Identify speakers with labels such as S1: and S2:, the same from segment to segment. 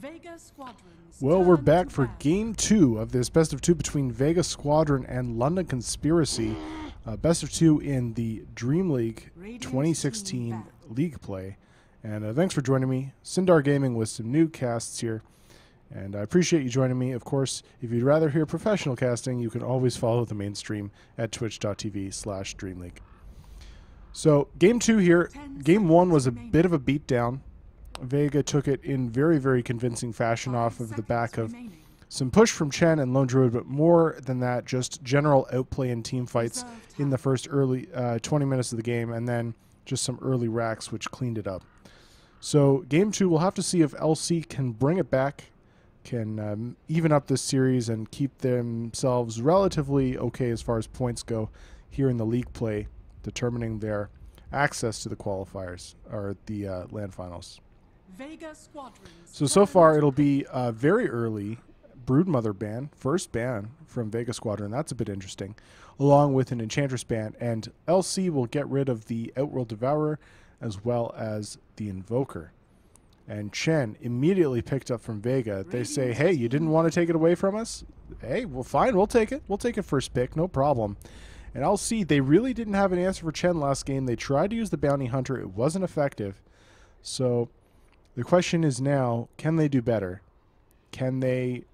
S1: Vega Squadrons.
S2: Well, we're
S1: turn
S2: back
S1: to
S2: for
S1: battle.
S2: Game 2 of this Best of 2 between Vega Squadron and London Conspiracy. Best of 2 in the Dreamleague 2016 League play. And thanks for joining me. Syndar Gaming with some NoobCasts here. And I appreciate you joining me. Of course, if you'd rather hear professional casting, you can always follow the main stream at twitch.tv/Dreamleague. So, Game 2 here. Game 1 was a bit of a beatdown. Vega took it in very, very convincing fashion off of the back of some push from Chen and Lone Druid, but more than that, just general outplay in team fights in the first early 20 minutes of the game, and then just some early racks which cleaned it up. So Game 2, we'll have to see if LC can bring it back, can even up this series and keep themselves relatively okay as far as points go here in the league play, determining their access to the qualifiers, or the LAN finals.
S1: Vega Squadrons.
S2: So far it'll be a very early Broodmother ban, first ban from Vega Squadron. That's a bit interesting, along with an Enchantress ban, and LC will get rid of the Outworld Devourer as well as the Invoker. And Chen immediately picked up from Vega. They say, hey, you didn't want to take it away from us? Hey, well, fine, we'll take it. We'll take it first pick, no problem. And LC, they really didn't have an answer for Chen last game. They tried to use the Bounty Hunter. It wasn't effective. So the question is now, can they do better? Can they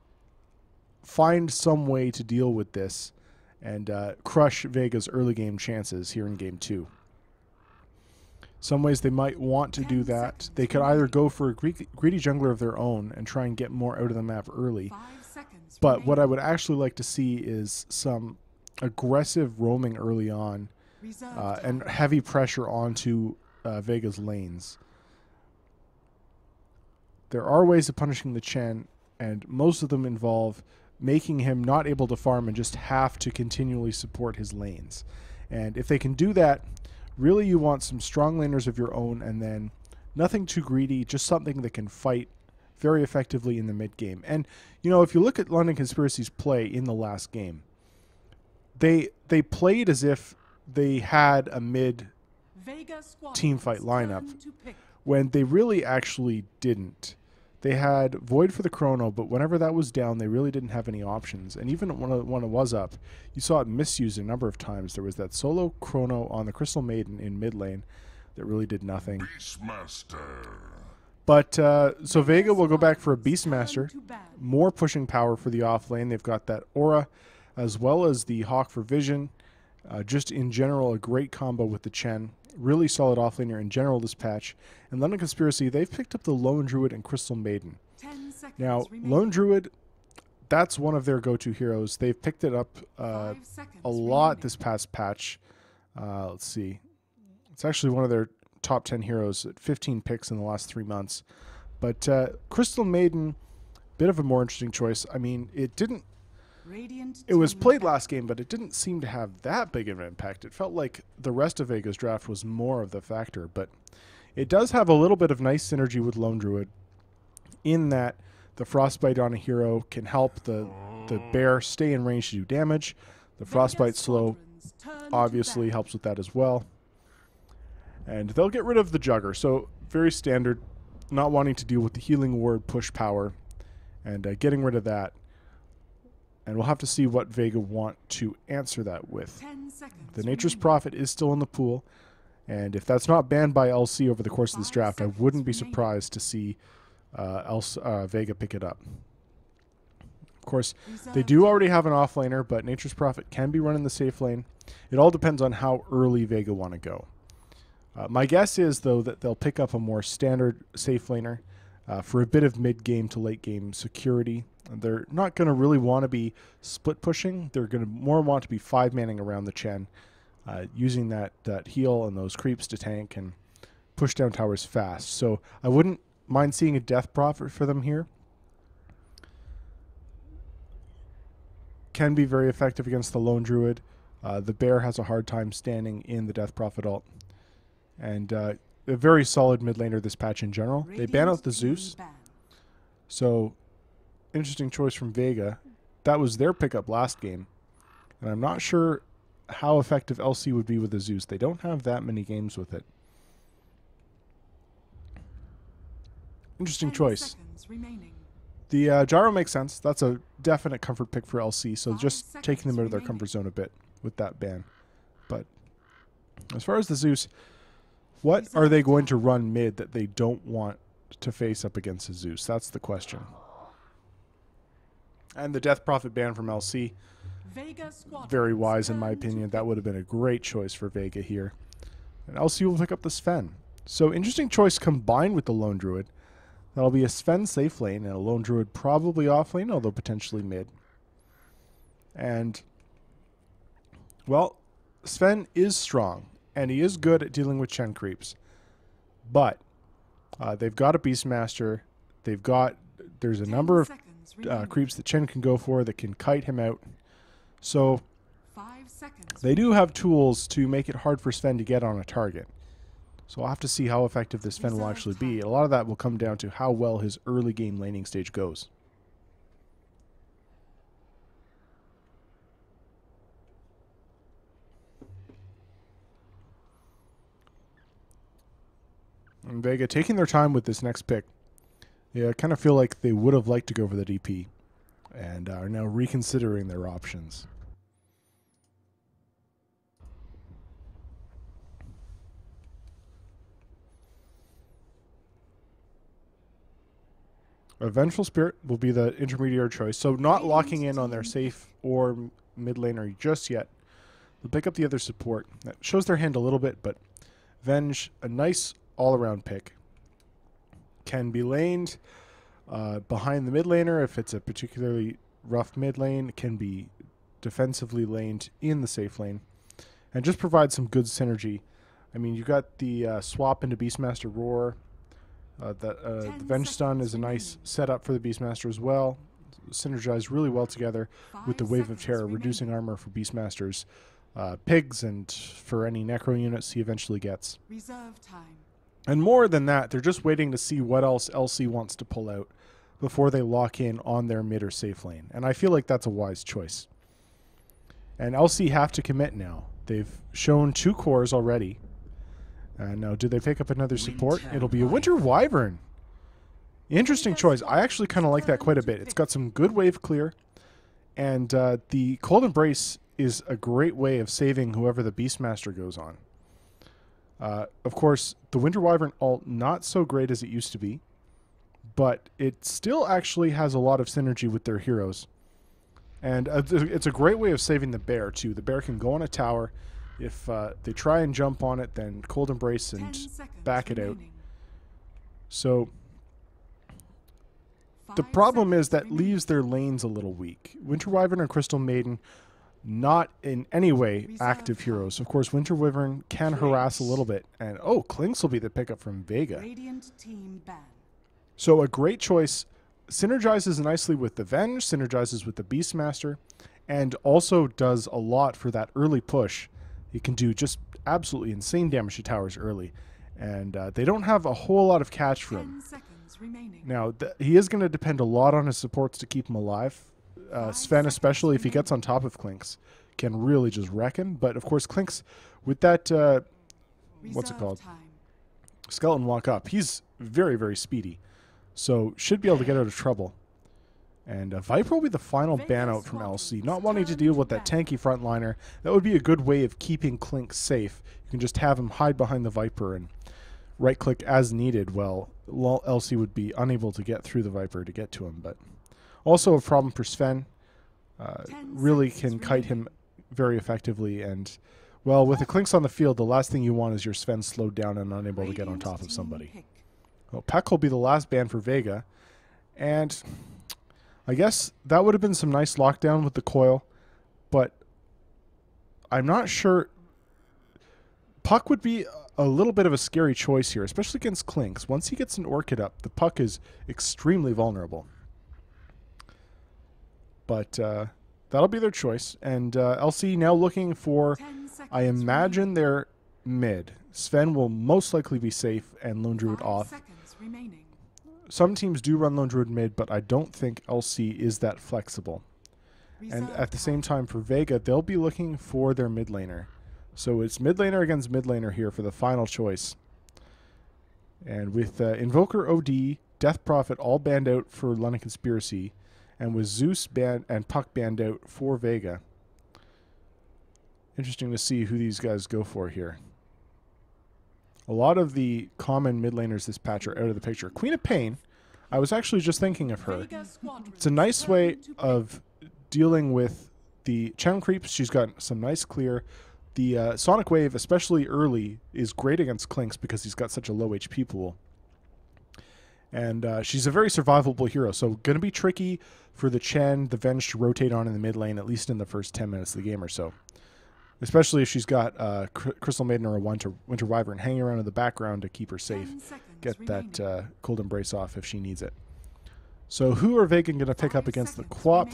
S2: find some way to deal with this and crush Vega's early game chances here in Game 2? Some ways they might want to do that. They could either go for a greedy jungler of their own and try and get more out of the map early. But what I would actually like to see is some aggressive roaming early on and heavy pressure onto Vega's lanes. There are ways of punishing the Chen, and most of them involve making him not able to farm and just have to continually support his lanes. And if they can do that, really you want some strong laners of your own, and then nothing too greedy, just something that can fight very effectively in the mid game. And, you know, if you look at London Conspiracy's play in the last game, they played as if they had a mid team fight lineup when they really actually didn't. They had Void for the Chrono, but whenever that was down, they really didn't have any options. And even when it was up, you saw it misused a number of times. There was that solo Chrono on the Crystal Maiden in mid lane that really did nothing.
S3: Beastmaster.
S2: But, so Vega will go back for a Beastmaster. More pushing power for the off lane. They've got that Aura, as well as the Hawk for Vision. Just in general, a great combo with the Chen. Really solid offlaner in general this patch. And London Conspiracy, they've picked up the Lone Druid and Crystal Maiden. Now, Lone Druid, that's one of their go-to heroes. They've picked it up a lot this past patch. Let's see. It's actually one of their top 10 heroes at 15 picks in the last 3 months. But Crystal Maiden, bit of a more interesting choice. I mean, it was played last game, but it didn't seem to have that big of an impact. It felt like the rest of Vega's draft was more of the factor, but it does have a little bit of nice synergy with Lone Druid in that the Frostbite on a hero can help the bear stay in range to do damage. The Frostbite slow obviously helps with that as well. And they'll get rid of the Jugger, so very standard, not wanting to deal with the healing ward push power and getting rid of that. And we'll have to see what Vega want to answer that with. The Nature's Prophet is still in the pool, and if that's not banned by LC over the course of this draft, I wouldn't be surprised to see Vega pick it up. Of course, they do already have an offlaner, but Nature's Prophet can be run in the safe lane. It all depends on how early Vega want to go. My guess is, though, that they'll pick up a more standard safe laner for a bit of mid-game to late-game security. They're not going to really want to be split pushing. They're going to more want to be 5-manning around the Chen, using that heal and those creeps to tank and push down towers fast. So I wouldn't mind seeing a Death Prophet for them here. Can be very effective against the Lone Druid. The Bear has a hard time standing in the Death Prophet ult. And a very solid mid laner this patch in general. They ban out the Zeus. So interesting choice from Vega. That was their pickup last game. And I'm not sure how effective LC would be with the Zeus. They don't have that many games with it. Interesting choice.
S1: seconds remaining.
S2: The gyro makes sense. That's a definite comfort pick for LC, so
S1: 5
S2: just taking them
S1: seconds
S2: out of their
S1: remaining.
S2: comfort zone a bit with that ban. But as far as the Zeus, what are they going to run mid that they don't want to face up against a Zeus? That's the question. And the Death Prophet ban from LC,
S1: Vega Squadrons
S2: very wise in my
S1: turn to
S2: opinion. That would have been a great choice for Vega here. And LC will pick up the Sven. So interesting choice combined with the Lone Druid. That'll be a Sven safe lane and a Lone Druid probably off lane, although potentially mid. And, well, Sven is strong, and he is good at dealing with Chen creeps. But they've got a Beastmaster. There's a
S1: 10
S2: number of
S1: seconds remaining.
S2: creeps that Chen can go for that can kite him out. So
S1: 5 seconds.
S2: they do have tools to make it hard for Sven to get on a target. So I'll have to see how effective this Sven will actually be. A lot of that will come down to how well his early game laning stage goes. And Vega taking their time with this next pick. Yeah, I kind of feel like they would have liked to go for the DP and are now reconsidering their options. A Vengeful Spirit will be the intermediate choice, so not locking in on their safe or mid laner just yet. They'll pick up the other support. That shows their hand a little bit, but Venge, a nice all-around pick. Can be laned behind the mid laner if it's a particularly rough mid lane. Can be defensively laned in the safe lane. And just provide some good synergy. I mean, you got the swap into Beastmaster Roar. The Venge Stun is a nice setup for the Beastmaster as well. Synergize really well together with the Wave of Terror, reducing armor for Beastmasters, pigs, and for any Necro units he eventually gets.
S1: Reserve time.
S2: And more than that, they're just waiting to see what else LC wants to pull out before they lock in on their mid or safe lane. And I feel like that's a wise choice. And LC have to commit now. They've shown 2 cores already. Now, do they pick up another support? It'll be a Winter Wyvern. Interesting choice. I actually kind of like that quite a bit. It's got some good wave clear. And the Cold Embrace is a great way of saving whoever the Beastmaster goes on. Of course, the Winter Wyvern ult, not so great as it used to be. But it still actually has a lot of synergy with their heroes. And it's a great way of saving the bear, too. The bear can go on a tower. If they try and jump on it, then Cold Embrace and back it out. So the problem is that leaves their lanes a little weak. Winter Wyvern and Crystal Maiden, not in any way active heroes. Of course, Winter Wyvern can harass a little bit. And, oh, Clinks will be the pickup from Vega.
S1: Radiant team ban.
S2: So a great choice. Synergizes nicely with the Venge, synergizes with the Beastmaster, and also does a lot for that early push. He can do just absolutely insane damage to towers early. And they don't have a whole lot of catch for him.
S1: 10 seconds remaining.
S2: Now, he is going to depend a lot on his supports to keep him alive. Sven, especially if he gets on top of Clinks, can really just wreck him. But, of course, Clinks, with that, what's it called?
S1: Time.
S2: Skeleton walk up, he's very, very speedy. So, should be able to get out of trouble. And Viper will be the final ban out from LC. Not wanting to deal with that tanky frontliner. That would be a good way of keeping Clink safe. You can just have him hide behind the Viper and right-click as needed. Well, LC would be unable to get through the Viper to get to him. But also a problem for Sven. Really can kite him very effectively. And, well, with the Clinks on the field, the last thing you want is your Sven slowed down and unable to get on top of somebody. Well, Peck will be the last ban for Vega. And I guess that would have been some nice lockdown with the coil, but I'm not sure. Puck would be a little bit of a scary choice here, especially against Clinks. Once he gets an Orchid up, the Puck is extremely vulnerable. But that'll be their choice. And LC now looking for, I imagine, their mid. Sven will most likely be safe and Lone Druid off. Some teams do run Lone Druid mid, but I don't think LC is that flexible. And at the same time for Vega, they'll be looking for their mid laner. So it's mid laner against mid laner here for the final choice. And with Invoker OD, Death Prophet all banned out for London Conspiracy, and with Zeus banned and Puck banned out for Vega. Interesting to see who these guys go for here. A lot of the common mid laners this patch are out of the picture. Queen of Pain, I was actually just thinking of her. It's a nice way of dealing with the channel creeps. She's got some nice clear. The Sonic Wave, especially early, is great against Clinks because he's got such a low HP pool. And she's a very survivable hero, so going to be tricky for the Chen, the Venge to rotate on in the mid lane, at least in the first 10 minutes of the game or so. Especially if she's got Crystal Maiden or a Winter Wyvern hanging around in the background to keep her safe. Get that Cold Embrace off if she needs it. So who are Vega going to pick up against the Quap?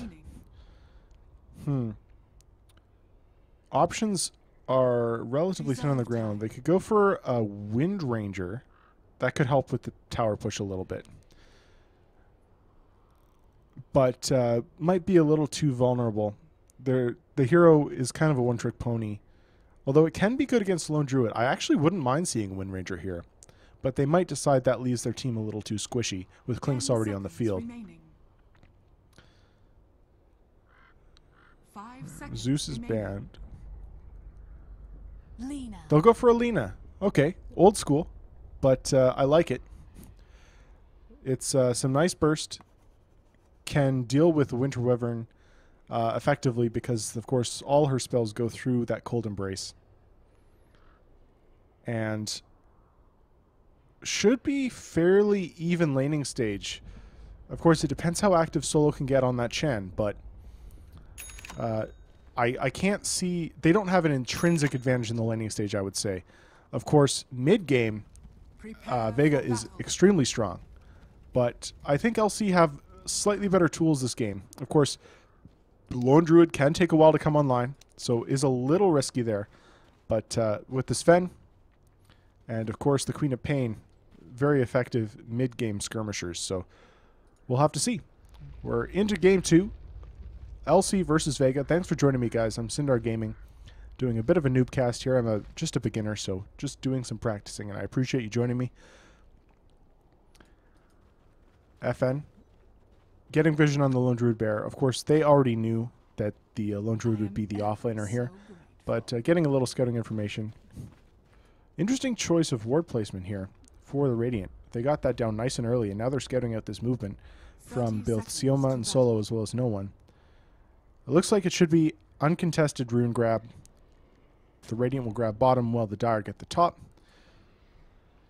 S2: Options are relatively thin on the ground. They could go for a Wind Ranger. That could help with the tower push a little bit. But might be a little too vulnerable. The hero is kind of a one-trick pony. Although it can be good against Lone Druid. I actually wouldn't mind seeing Wind Ranger here. But they might decide that leaves their team a little too squishy, with Clinks already on the field. Zeus is banned. They'll go for a Lina. Okay, old school. But I like it. It's some nice burst. Can deal with the Winter Wyvern effectively because, of course, all her spells go through that Cold Embrace. And should be fairly even laning stage. Of course, it depends how active Solo can get on that Chen, but I can't see... They don't have an intrinsic advantage in the laning stage, I would say. Of course, mid-game, Vega is extremely strong. But I think LC have slightly better tools this game. Of course, Lone Druid can take a while to come online, so is a little risky there. But with the Sven, and of course the Queen of Pain, very effective mid-game skirmishers. So we'll have to see. We're into Game 2. LC versus Vega. Thanks for joining me, guys. I'm Syndar Gaming, doing a bit of a NoobCast here. I'm just a beginner, so just doing some practicing, and I appreciate you joining me. FN, getting vision on the Lone Druid Bear. Of course, they already knew that the Lone Druid would be the offlaner here, but getting a little scouting information. Interesting choice of ward placement here for the Radiant. They got that down nice and early, and now they're scouting out this movement from both Sioma and Solo as well as No One. It looks like it should be uncontested rune grab. The Radiant will grab bottom while the Dire get the top.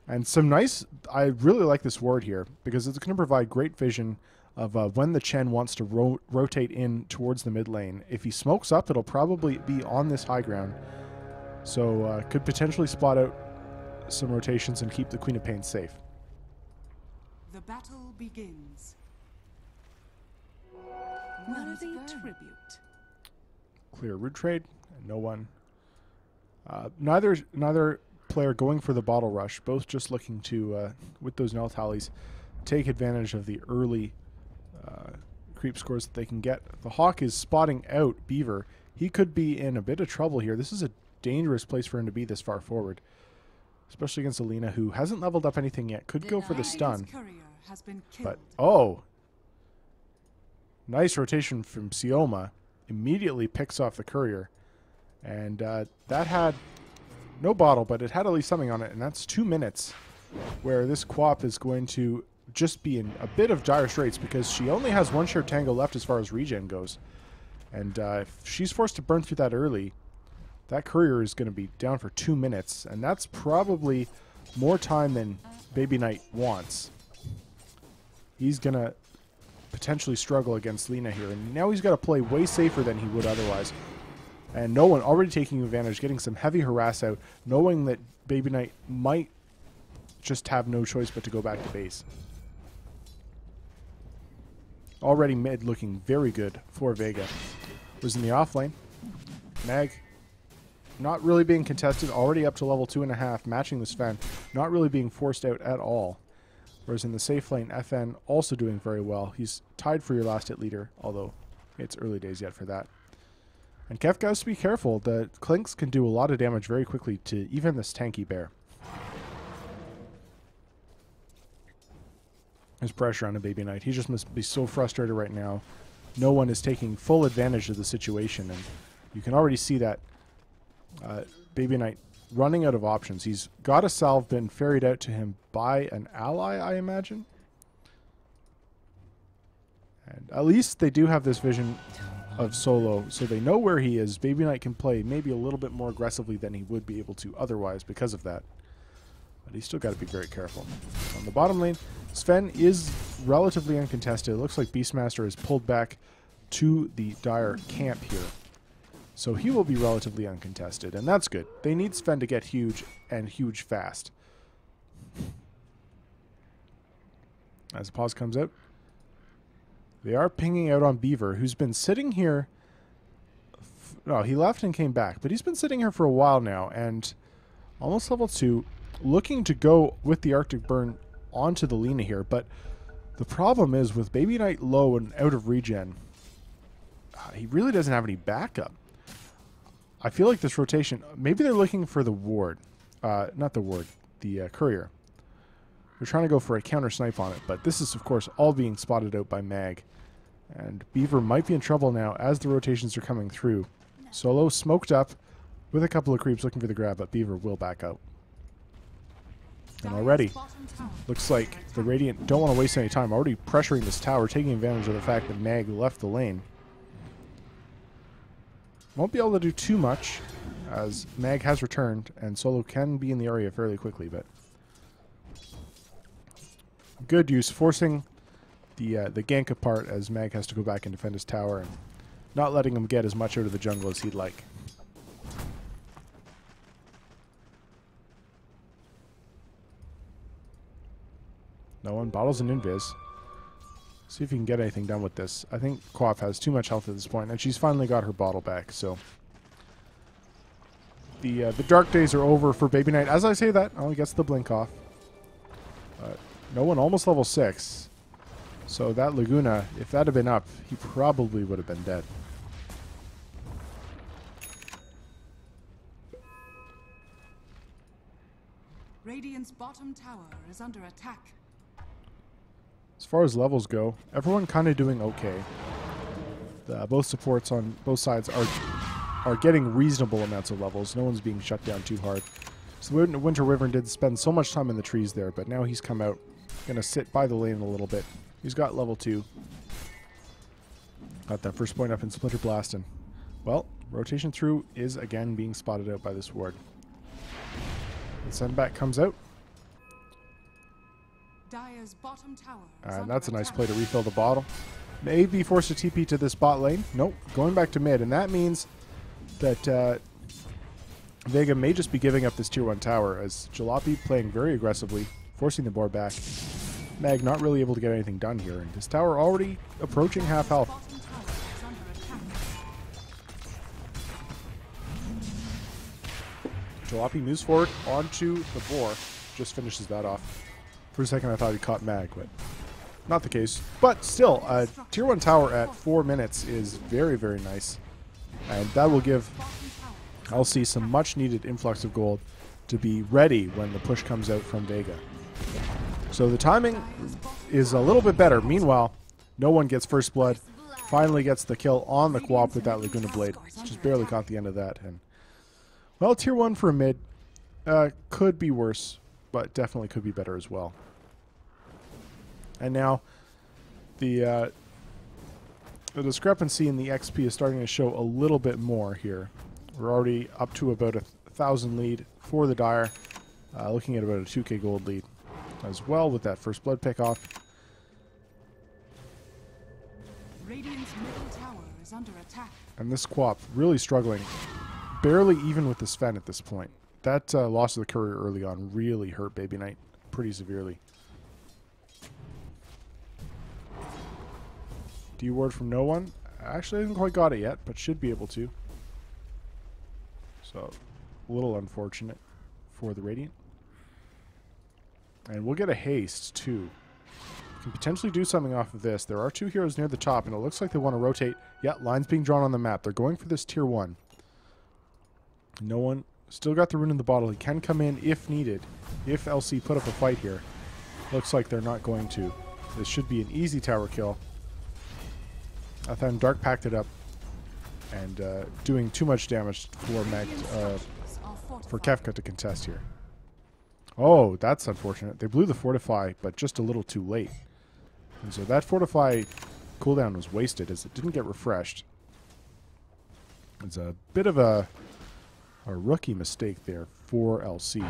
S2: And some nice... I really like this ward here because it's going to provide great vision of when the Chen wants to rotate in towards the mid lane. If he smokes up, it'll probably be on this high ground. So could potentially spot out some rotations and keep the Queen of Pain safe.
S1: The battle begins. Worthy tribute.
S2: Clear root trade. And No One. Neither player going for the bottle rush. Both just looking to, with those null tallies, take advantage of the early creep scores that they can get. The Hawk is spotting out Beaver. He could be in a bit of trouble here. This is a dangerous place for him to be this far forward, especially against Alina, who hasn't leveled up anything yet. Could go for the stun. But, oh! Nice rotation from Sioma. Immediately picks off the courier. And that had no bottle, but it had at least something on it. And that's 2 minutes where this Quap is going to just be in a bit of dire straits because she only has one shared tango left as far as regen goes. And if she's forced to burn through that early, that courier is going to be down for 2 minutes. And that's probably more time than Baby Knight wants. He's going to potentially struggle against Lina here. And now he's got to play way safer than he would otherwise. And No One already taking advantage, getting some heavy harass out, knowing that Baby Knight might just have no choice but to go back to base. Already mid looking very good for Vega. Was in the off lane. Mag not really being contested, already up to level 2.5, matching the Sven, not really being forced out at all. Whereas in the safe lane, FN also doing very well. He's tied for your last hit leader, although it's early days yet for that. And Kefka has to be careful. The Clinks can do a lot of damage very quickly to even this tanky bear. There's pressure on a Baby Knight. He just must be so frustrated right now. No one is taking full advantage of the situation, and you can already see that Baby Knight running out of options. He's got a salve been ferried out to him by an ally, I imagine. And at least they do have this vision of Solo, so they know where he is. Baby Knight can play maybe a little bit more aggressively than he would be able to otherwise because of that. But he's still got to be very careful. On the bottom lane, Sven is relatively uncontested. It looks like Beastmaster is pulled back to the Dire camp here. So he will be relatively uncontested, and that's good. They need Sven to get huge, and huge fast. As the pause comes out, they are pinging out on Beaver, who's been sitting here. No, he left and came back, but he's been sitting here for a while now, and almost level 2, looking to go with the Arctic Burn onto the Lina here. But the problem is, with Baby Knight low and out of regen, he really doesn't have any backup. I feel like this rotation, maybe they're looking for the ward. Not the ward, the courier. They're trying to go for a counter snipe on it, but this is, of course, all being spotted out by Mag. And Beaver might be in trouble now as the rotations are coming through. Solo smoked up with a couple of creeps looking for the grab, but Beaver will back out. And already, looks like the Radiant don't want to waste any time. Already pressuring this tower, taking advantage of the fact that Mag left the lane. Won't be able to do too much, as Mag has returned, and Solo can be in the area fairly quickly, but good use, forcing the gank apart as Mag has to go back and defend his tower, and not letting him get as much out of the jungle as he'd like. No one bottles an invis. See if you can get anything done with this. I think Quaff has too much health at this point, and she's finally got her bottle back, so the dark days are over for Baby Knight. As I say that, he gets the blink off. No one almost level 6. So that Laguna, if that had been up, he probably would have been dead.
S1: Radiant's bottom tower is under attack.
S2: As far as levels go, everyone kind of doing okay. Both supports on both sides are getting reasonable amounts of levels. No one's being shut down too hard. So Winter Wyvern did spend so much time in the trees there, but now he's come out. Going to sit by the lane a little bit. He's got level 2. Got that first point up in Splinter Blast, and, well, rotation through is again being spotted out by this ward. The sendback comes out.
S1: Dire's bottom tower
S2: And that's a nice play to refill the bottle. May be forced to TP to this bot lane. Nope, going back to mid, and that means that Vega may just be giving up this tier 1 tower, as Jalopy playing very aggressively, forcing the board back. Mag not really able to get anything done here, and his tower already approaching half health. Jalopy moves forward onto the boar, just finishes that off. For a second I thought he caught Mag, but not the case. But still, tier 1 tower at 4 minutes is very, very nice. And that will give LC some much needed influx of gold to be ready when the push comes out from Vega. So the timing is a little bit better. Meanwhile, no one gets first blood. Finally gets the kill on the Quap with that Laguna Blade. Just barely caught the end of that. And, well, tier 1 for a mid could be worse, but definitely could be better as well. And now the discrepancy in the XP is starting to show a little bit more here. We're already up to about 1,000 lead for the Dire, looking at about a 2k gold lead as well with that first blood pick off.
S1: Radiant's middle tower is under attack.
S2: And this Quap really struggling, barely even with the Sven at this point. That loss of the courier early on really hurt Baby Knight pretty severely. D-ward from no one. Actually, I haven't quite got it yet, but should be able to. So, a little unfortunate for the Radiant. And we'll get a haste, too. We can potentially do something off of this. There are 2 heroes near the top, and it looks like they want to rotate. Yeah, lines being drawn on the map. They're going for this tier 1. No one. Still got the rune in the bottle. He can come in if needed. If LC put up a fight here. Looks like they're not going to. This should be an easy tower kill. FN Dark packed it up and doing too much damage for Kefka to contest here. Oh, that's unfortunate. They blew the Fortify, but just a little too late. And so that Fortify cooldown was wasted as it didn't get refreshed. It's a bit of a rookie mistake there for LC.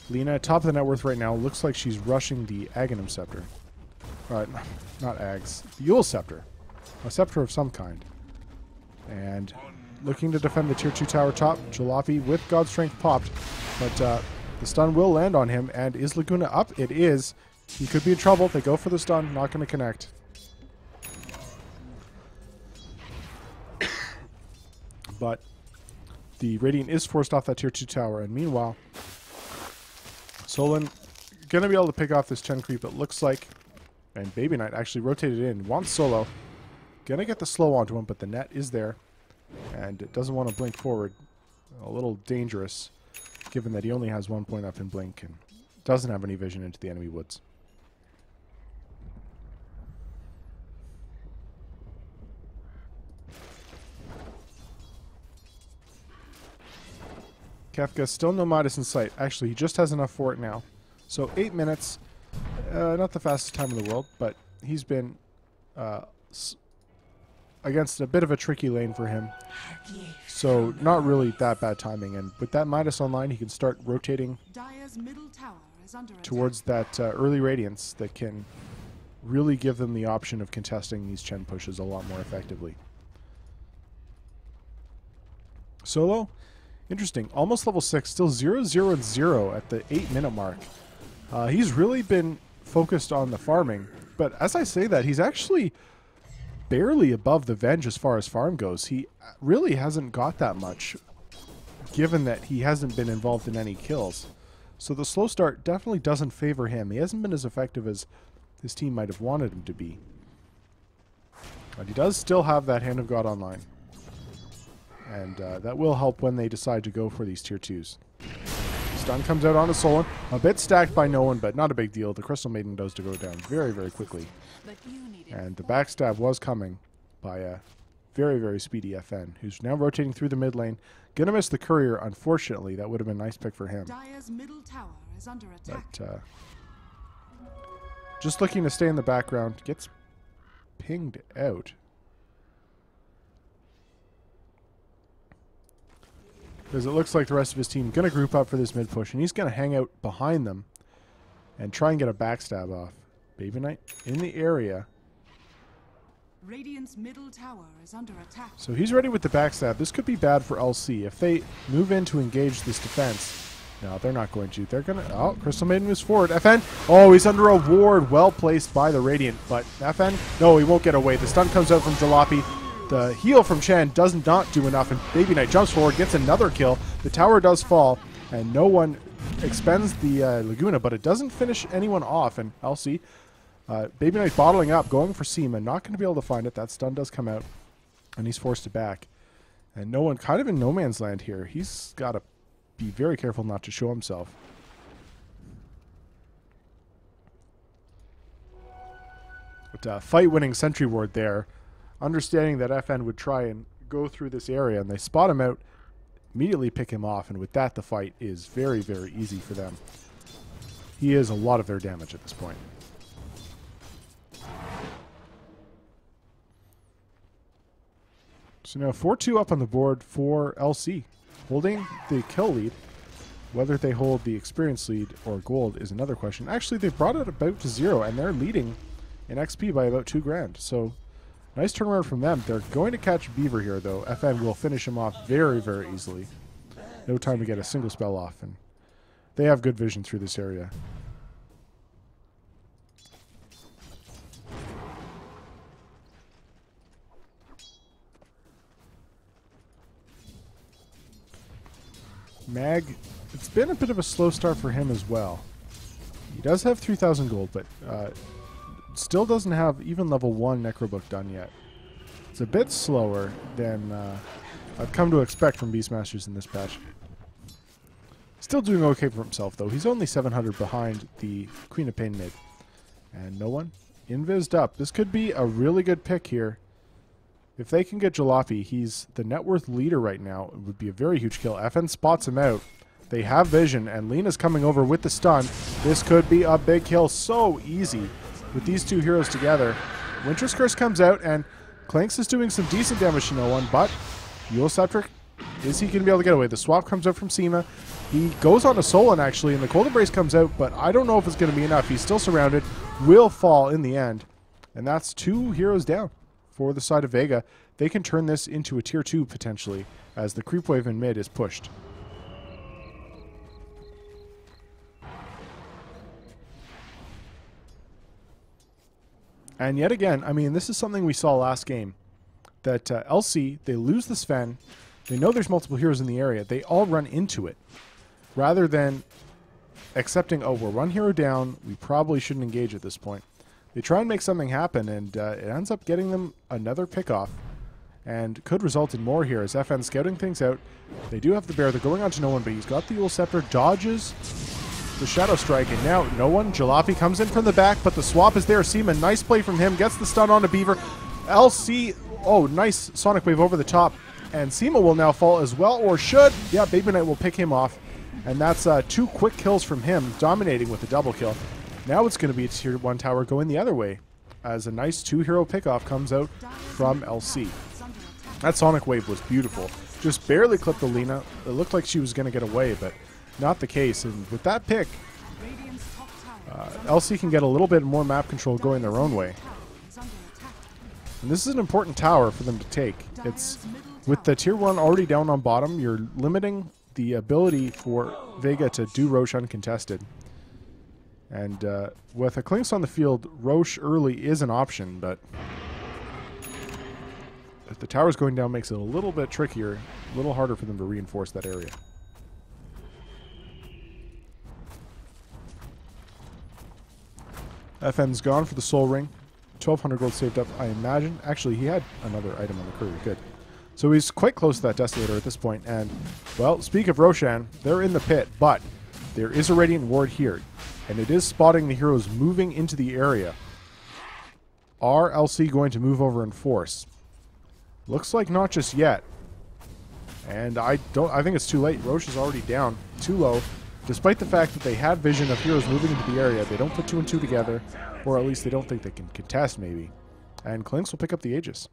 S2: Lina, top of the net worth right now, looks like she's rushing the Aghanim Scepter. Not Ags. The Yule Scepter. A scepter of some kind. And looking to defend the tier 2 tower top. Jalopy with God Strength popped. But the stun will land on him. And is Laguna up? It is. He could be in trouble. They go for the stun. Not going to connect. But the Radiant is forced off that tier 2 tower. And meanwhile, Solon going to be able to pick off this Chen creep, it looks like. And Baby Knight actually rotated in. Wants solo. Going to get the slow onto him, but the net is there. And it doesn't want to blink forward. A little dangerous, given that he only has 1 point up in blink and doesn't have any vision into the enemy woods. Kefka, still no Midas in sight. Actually, he just has enough for it now. So 8 minutes. Not the fastest time in the world, but he's been against a bit of a tricky lane for him. So not really that bad timing. And with that Midas online, he can start rotating towards that early Radiance that can really give them the option of contesting these Chen pushes a lot more effectively. Solo, interesting. Almost level 6, still 0-0-0 at the 8-minute mark. He's really been focused on the farming, but as I say that, he's actually barely above the Venge as far as farm goes. He really hasn't got that much, given that he hasn't been involved in any kills. So the slow start definitely doesn't favor him. He hasn't been as effective as his team might have wanted him to be. But he does still have that Hand of God online. And that will help when they decide to go for these tier 2s. Stun comes out onto Solon. A bit stacked by no one, but not a big deal. The Crystal Maiden does to go down very, very quickly. And the backstab was coming by a very, very speedy FN, who's now rotating through the mid lane. Gonna miss the courier, unfortunately. That would have been a nice pick for him.
S1: Middle tower is under attack.
S2: But just looking to stay in the background. Gets pinged out. Because it looks like the rest of his team going to group up for this mid push, and he's going to hang out behind them and try and get a backstab off. Baby Knight in the area.
S1: Radiant's middle tower is under attack.
S2: So he's ready with the backstab. This could be bad for LC. If they move in to engage this defense. No, they're not going to. They're going to... Oh, Crystal Maiden moves forward. FN. Oh, he's under a ward. Well placed by the Radiant. But FN. No, he won't get away. The stun comes out from Jalopy. The heal from Chen does not do enough, and Baby Knight jumps forward, gets another kill. The tower does fall, and no one expends the Laguna, but it doesn't finish anyone off. And LC, Baby Knight bottling up, going for Seema, not going to be able to find it. That stun does come out, and he's forced it back. And no one, kind of in no man's land here. He's got to be very careful not to show himself. But fight-winning sentry ward there. Understanding that FN would try and go through this area, and they spot him out, immediately pick him off, and with that, the fight is very, very easy for them. He is a lot of their damage at this point. So now 4-2 up on the board for LC, holding the kill lead. Whether they hold the experience lead or gold is another question. Actually, they brought it about to 0, and they're leading in XP by about 2 grand. So nice turnaround from them. They're going to catch Beaver here, though. FN will finish him off very, very easily. No time to get a single spell off, and they have good vision through this area. Mag, it's been a bit of a slow start for him as well. He does have 3,000 gold, but still doesn't have even level 1 Necrobook done yet. It's a bit slower than I've come to expect from Beastmasters in this patch. Still doing okay for himself, though. He's only 700 behind the Queen of Pain mid. And no one invised up. This could be a really good pick here. If they can get Jalopy, he's the net worth leader right now. It would be a very huge kill. FN spots him out. They have vision, and Lena's coming over with the stun. This could be a big kill. So easy with these two heroes together. Winter's Curse comes out, and Clanks is doing some decent damage to no one, but Eul Scepter, is he going to be able to get away? The swap comes out from Seema. He goes on to Solon, actually, and the Cold Embrace comes out, but I don't know if it's going to be enough. He's still surrounded. Will fall in the end. And that's 2 heroes down for the side of Vega. They can turn this into a tier 2, potentially, as the creep wave in mid is pushed. And yet again, I mean, this is something we saw last game. That LC, they lose the Sven. They know there's multiple heroes in the area. They all run into it. Rather than accepting, oh, we're 1 hero down, we probably shouldn't engage at this point. They try and make something happen, and it ends up getting them another pick-off. And could result in more here as FN scouting things out. They do have the bear. They're going on to no one, but he's got the Eul Scepter, dodges the Shadow Strike, and now no one. Jalopy comes in from the back, but the swap is there. Seema, nice play from him, gets the stun onto Beaver. LC, oh, nice Sonic Wave over the top. And Seema will now fall as well, or should. Yeah, Baby Knight will pick him off. And that's 2 quick kills from him, dominating with a double kill. Now it's going to be a tier 1 tower going the other way, as a nice 2-hero pickoff comes out from LC. That Sonic Wave was beautiful. Just barely clipped the Lina. It looked like she was going to get away, but not the case. And with that pick, LC can get a little bit more map control going their own way. And this is an important tower for them to take. It's with the tier 1 already down on bottom, you're limiting the ability for Vega to do Roche uncontested. And with a Clinks on the field, Roche early is an option, but if the tower's going down, makes it a little bit trickier, a little harder for them to reinforce that area. FN's gone for the Soul Ring. 1,200 gold saved up, I imagine. Actually, he had another item on the courier. Good. So he's quite close to that Desolator at this point. And, well, speak of Roshan, they're in the pit, but there is a Radiant Ward here. And it is spotting the heroes moving into the area. Are LC going to move over in force? Looks like not just yet. And I think it's too late. Roche is already down. Too low. Despite the fact that they have vision of heroes moving into the area, they don't put 2 and 2 together. Or at least they don't think they can contest, maybe. And Clinks will pick up the Aegis.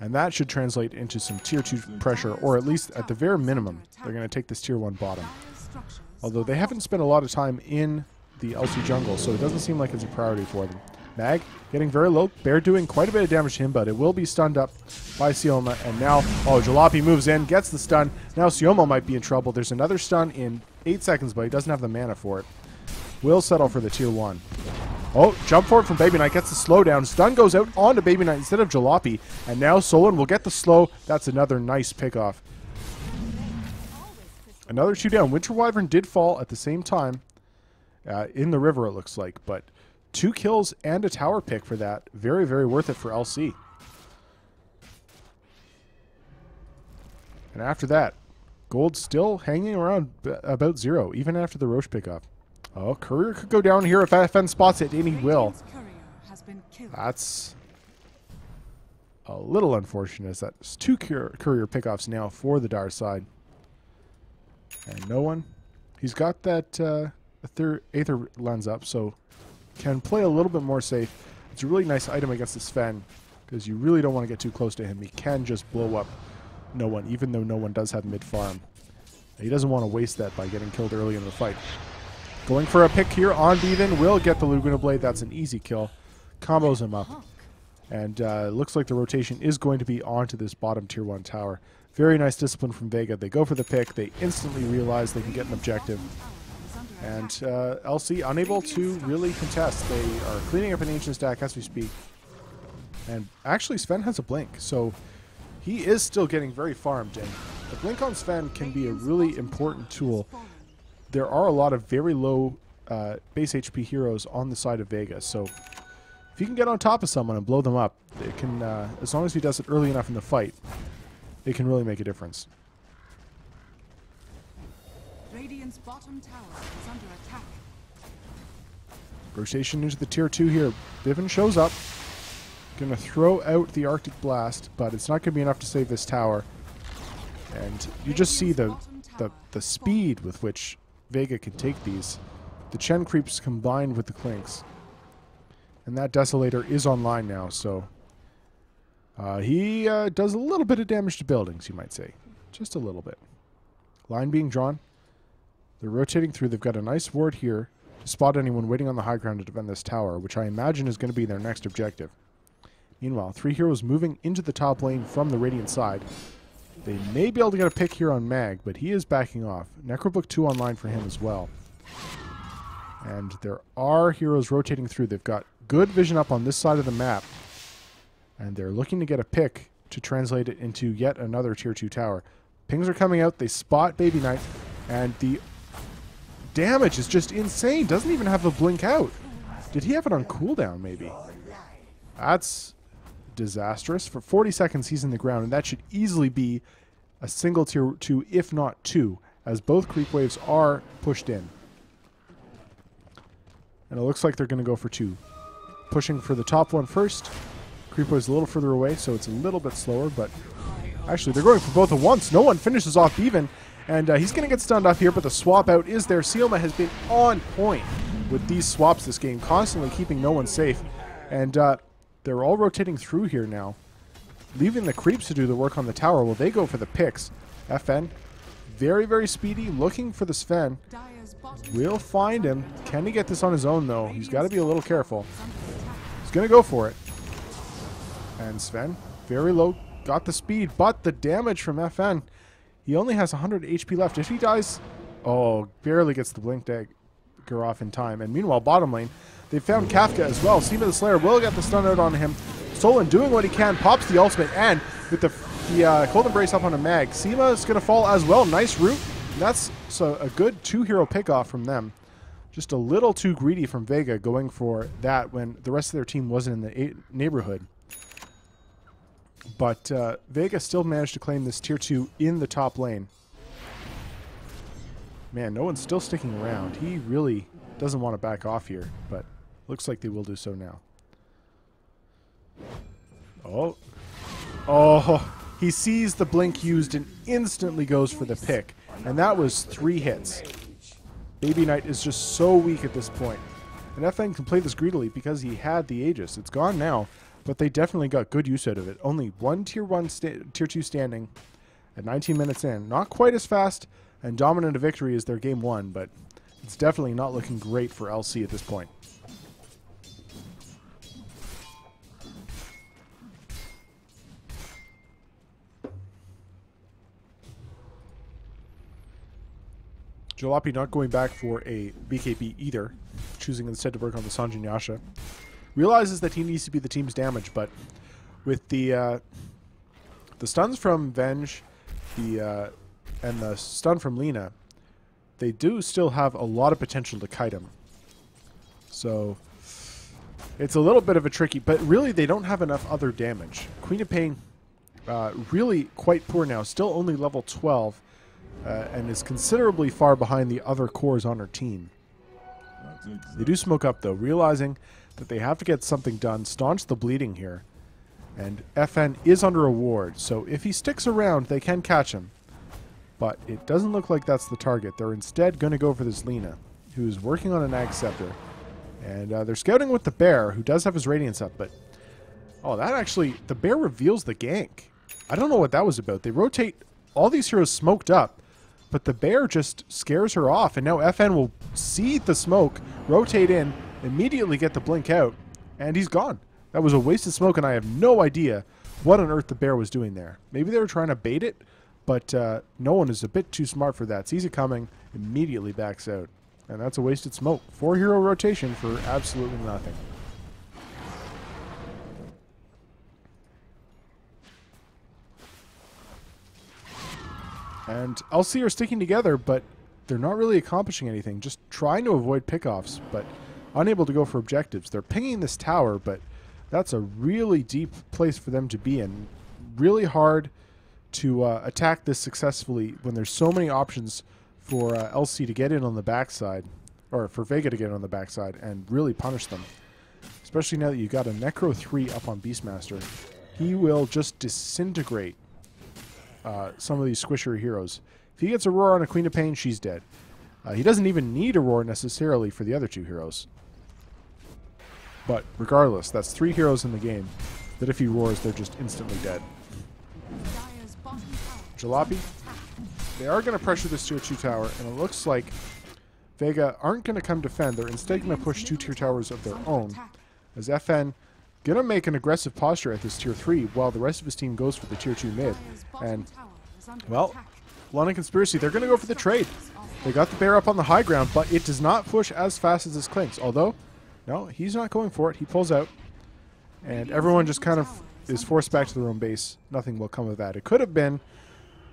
S2: And that should translate into some tier 2 pressure, or at least at the very minimum, they're going to take this tier 1 bottom. Although they haven't spent a lot of time in the LC jungle, so it doesn't seem like it's a priority for them. Mag getting very low. Bear doing quite a bit of damage to him, but it will be stunned up by Sioma. And now, oh, Jalopy moves in, gets the stun. Now Sioma might be in trouble. There's another stun in 8 seconds, but he doesn't have the mana for it. Will settle for the tier 1. Oh, jump forward from Baby Knight, gets the slowdown. Stun goes out onto Baby Knight instead of Jalopy. And now Solon will get the slow. That's another nice pickoff. Another 2 down. Winter Wyvern did fall at the same time in the river, it looks like. But 2 kills and a tower pick for that. Very, very worth it for LC. And after that, gold still hanging around about 0, even after the Roche pickup. Oh, Courier could go down here if FN spots it, and he will. That's a little unfortunate, as that's 2 Courier pickoffs now for the Dire side. And no one. He's got that Aether lens up, so can play a little bit more safe. It's a really nice item against the Sven, because you really don't want to get too close to him. He can just blow up no one, even though no one does have mid-farm. He doesn't want to waste that by getting killed early in the fight. Going for a pick here on Bevan, will get the Laguna Blade. That's an easy kill. Combos him up. And looks like the rotation is going to be onto this bottom tier 1 tower. Very nice discipline from Vega. They go for the pick. They instantly realize they can get an objective. And LC unable to really contest. They are cleaning up an ancient stack as we speak. And actually Sven has a blink, so he is still getting very farmed. And the blink on Sven can be a really important tool. There are a lot of very low base HP heroes on the side of Vega, so if he can get on top of someone and blow them up, it can, as long as he does it early enough in the fight, it can really make a difference.
S1: Radiant's bottom tower is under attack.
S2: Rotation into the tier 2 here. Viven shows up. Gonna throw out the Arctic Blast, but it's not gonna be enough to save this tower. And you just see the speed with which Vega can take these. The Chen creeps combined with the Clinks. And that Desolator is online now, so he does a little bit of damage to buildings, you might say. Just a little bit. Line being drawn. They're rotating through. They've got a nice ward here to spot anyone waiting on the high ground to defend this tower, which I imagine is going to be their next objective. Meanwhile, 3 heroes moving into the top lane from the Radiant side. They may be able to get a pick here on Mag, but he is backing off. Necrobook 2 online for him as well. And there are heroes rotating through. They've got good vision up on this side of the map. And they're looking to get a pick to translate it into yet another tier 2 tower. Pings are coming out. They spot Baby Knight. And the damage is just insane. Doesn't even have the blink out. Did he have it on cooldown, maybe? That's disastrous. For 40 seconds, he's in the ground. And that should easily be a single tier 2, if not 2, as both creep waves are pushed in. And it looks like they're going to go for 2. Pushing for the top one first. Creep wave's a little further away, so it's a little bit slower, but actually they're going for both at once. No one finishes off even, and he's going to get stunned off here, but the swap out is there. Sioma has been on point with these swaps this game, constantly keeping no one safe. And they're all rotating through here now, leaving the creeps to do the work on the tower. Well, they go for the picks. FN, very, very speedy, looking for the Sven. We'll find him. Can he get this on his own, though? He's got to be a little careful. He's going to go for it. And Sven, very low, got the speed, but the damage from FN. He only has 100 HP left. If he dies, oh, barely gets the blink dagger off in time. And meanwhile, bottom lane, they found Kafka as well. Seema the Slayer will get the stun out on him. Stolen doing what he can, pops the ultimate, and with the Cold Embrace up on a mag, Seema is going to fall as well. Nice root. And that's a good 2-hero pick-off from them. Just a little too greedy from Vega going for that when the rest of their team wasn't in the neighborhood. But Vega still managed to claim this tier 2 in the top lane. Man, no one's still sticking around. He really doesn't want to back off here, but looks like they will do so now. Oh. Oh, he sees the blink used and instantly goes for the pick. And that was 3 hits. Baby Knight is just so weak at this point. And FN can play this greedily because he had the Aegis. It's gone now, but they definitely got good use out of it. Only one tier 2 standing at 19 minutes in. Not quite as fast and dominant a victory as their game 1, but it's definitely not looking great for LC at this point. Jalopy not going back for a BKB either, choosing instead to work on the Sanjin Yasha. Realizes that he needs to be the team's damage, but with the stuns from Venge and the stun from Lina, they do still have a lot of potential to kite him. So it's a little bit of a tricky, but really they don't have enough other damage. Queen of Pain really quite poor now, still only level 12. And is considerably far behind the other cores on her team. They do smoke up, though, realizing that they have to get something done, staunch the bleeding here. And FN is under a ward, so if he sticks around, they can catch him. But it doesn't look like that's the target. They're instead going to go for this Lina, who's working on an Ag Scepter. And they're scouting with the Bear, who does have his Radiance up, but... Oh, that actually... The Bear reveals the gank. I don't know what that was about. They rotate... All these heroes smoked up, but the Bear just scares her off, and now FN will see the smoke, rotate in, immediately get the blink out, and he's gone. That was a wasted smoke, and I have no idea what on earth the Bear was doing there. Maybe they were trying to bait it, but no one is a bit too smart for that. Sees it coming, immediately backs out. And that's a wasted smoke. 4-hero rotation for absolutely nothing. And LC are sticking together, but they're not really accomplishing anything. Just trying to avoid pickoffs, but unable to go for objectives. They're pinging this tower, but that's a really deep place for them to be in. Really hard to attack this successfully when there's so many options for LC to get in on the backside, or for Vega to get in on the backside and really punish them. Especially now that you got a Necro 3 up on Beastmaster. He will just disintegrate some of these squisher heroes. If he gets a roar on a Queen of Pain, she's dead. He doesn't even need a roar necessarily for the other two heroes. But regardless, that's 3 heroes in the game that if he roars, they're just instantly dead. Jalopy. They are going to pressure this tier 2 tower, and it looks like Vega aren't going to come defend. They're instead going to push 2 tier towers of their own. As FN going to make an aggressive posture at this tier 3 while the rest of his team goes for the tier 2 mid. And, well, London Conspiracy, they're going to go for the trade. They got the bear up on the high ground, but it does not push as fast as his Clinks. Although, no, he's not going for it. He pulls out. And everyone just kind of is forced back to their own base. Nothing will come of that. It could have been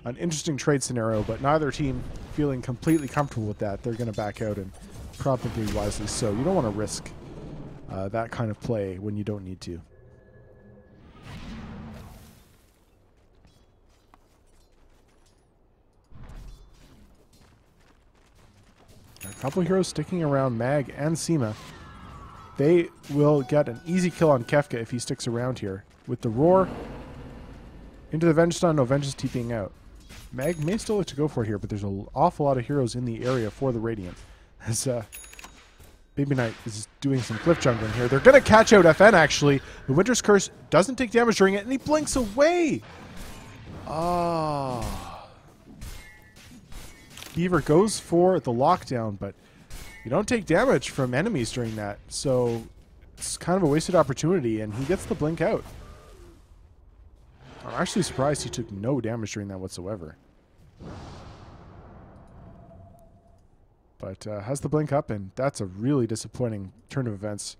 S2: an interesting trade scenario, but neither team feeling completely comfortable with that. They're going to back out, and probably wisely so. You don't want to risk that kind of play when you don't need to. A couple heroes sticking around Mag and Seema. They will get an easy kill on Kefka if he sticks around here. With the roar into the Venge stun, no, Venge is TPing out. Mag may still look to go for it here, but there's an awful lot of heroes in the area for the Radiant. As Baby Knight is doing some cliff jungling here. They're going to catch out FN, actually. The Winter's Curse doesn't take damage during it, and he blinks away. Ah. Beaver goes for the lockdown, but you don't take damage from enemies during that, so it's kind of a wasted opportunity, and he gets the blink out. I'm actually surprised he took no damage during that whatsoever. But has the blink up, and that's a really disappointing turn of events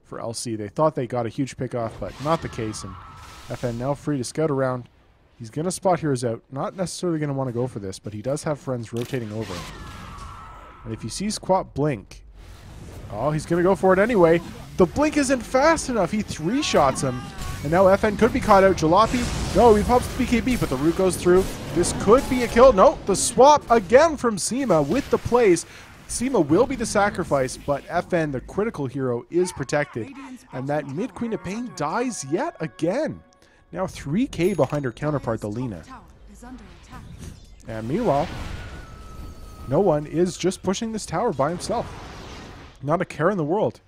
S2: for LC. They thought they got a huge pick-off, but not the case, and FN now free to scout around. He's going to spot heroes out. Not necessarily going to want to go for this, but he does have friends rotating over. And if he sees Quap blink, oh, he's going to go for it anyway. The blink isn't fast enough. He 3-shots him. And now FN could be caught out. Jalopy, no, he pops the BKB, but the root goes through. This could be a kill. No, the swap again from Seema with the plays. Seema will be the sacrifice, but FN, the critical hero, is protected. And that mid Queen of Pain dies yet again. Now 3k behind her counterpart, the Lina. And meanwhile, no one is just pushing this tower by himself. Not a care in the world.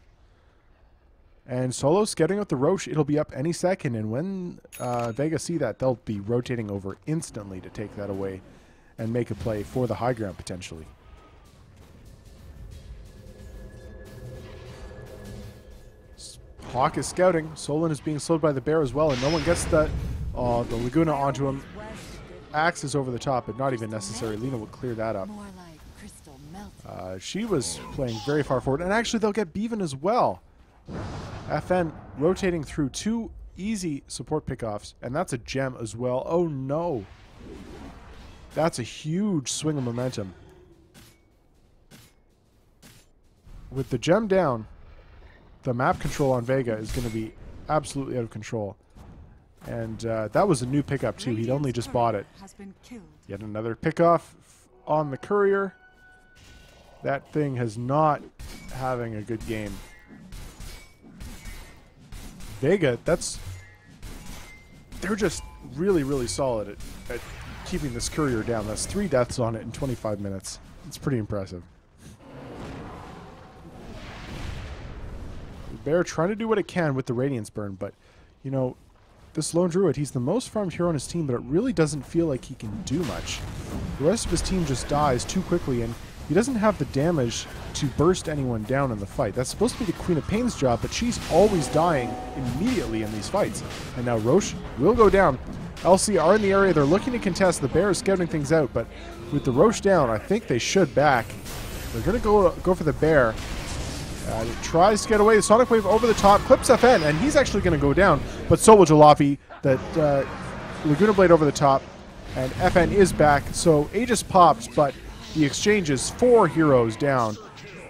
S2: And Solo's getting out the Roche. It'll be up any second. And when Vega see that, they'll be rotating over instantly to take that away and make a play for the high ground, potentially. Hawk is scouting. Solon is being slowed by the bear as well. And no one gets the Laguna onto him. Axe is over the top, but not even necessary. Lina will clear that up. She was playing very far forward. And actually, they'll get Bevan as well. FN rotating through 2 easy support pickoffs, and that's a gem as well. Oh no. That's a huge swing of momentum. With the gem down, the map control on Vega is going to be absolutely out of control. And that was a new pickup too. He'd only just bought it. Yet another pickoff on the courier. That thing has not having a good game. Vega, they're just really, really solid at keeping this courier down. That's 3 deaths on it in 25 minutes. It's pretty impressive. The Bear trying to do what it can with the Radiance burn, but, you know, this Lone Druid, he's the most farmed hero on his team, but it really doesn't feel like he can do much. The rest of his team just dies too quickly, and he doesn't have the damage to burst anyone down in the fight. That's supposed to be the Queen of Pain's job, but she's always dying immediately in these fights. And now Roche will go down. LC are in the area. They're looking to contest. The Bear is scouting things out, but with the Roche down, I think they should back. They're going to go for the Bear. Tries to get away. The Sonic Wave over the top. Clips FN, and he's actually going to go down. But so will Jalopy. That Laguna Blade over the top. And FN is back. So Aegis popped, but the exchange is 4 heroes down,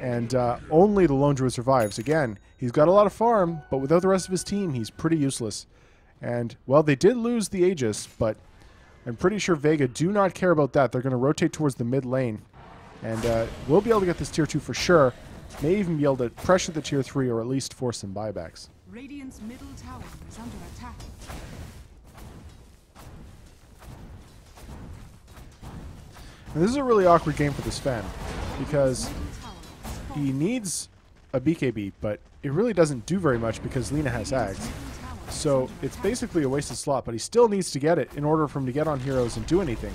S2: and only the Lone Druid survives. Again, he's got a lot of farm, but without the rest of his team, he's pretty useless. And, well, they did lose the Aegis, but I'm pretty sure Vega do not care about that. They're going to rotate towards the mid lane. And we'll be able to get this tier 2 for sure. May even be able to pressure the tier 3 or at least force some buybacks.
S1: Radiant's middle tower is under attack.
S2: And this is a really awkward game for this Sven, because he needs a BKB, but it really doesn't do very much because Lina has Ags. So it's basically a wasted slot, but he still needs to get it in order for him to get on heroes and do anything.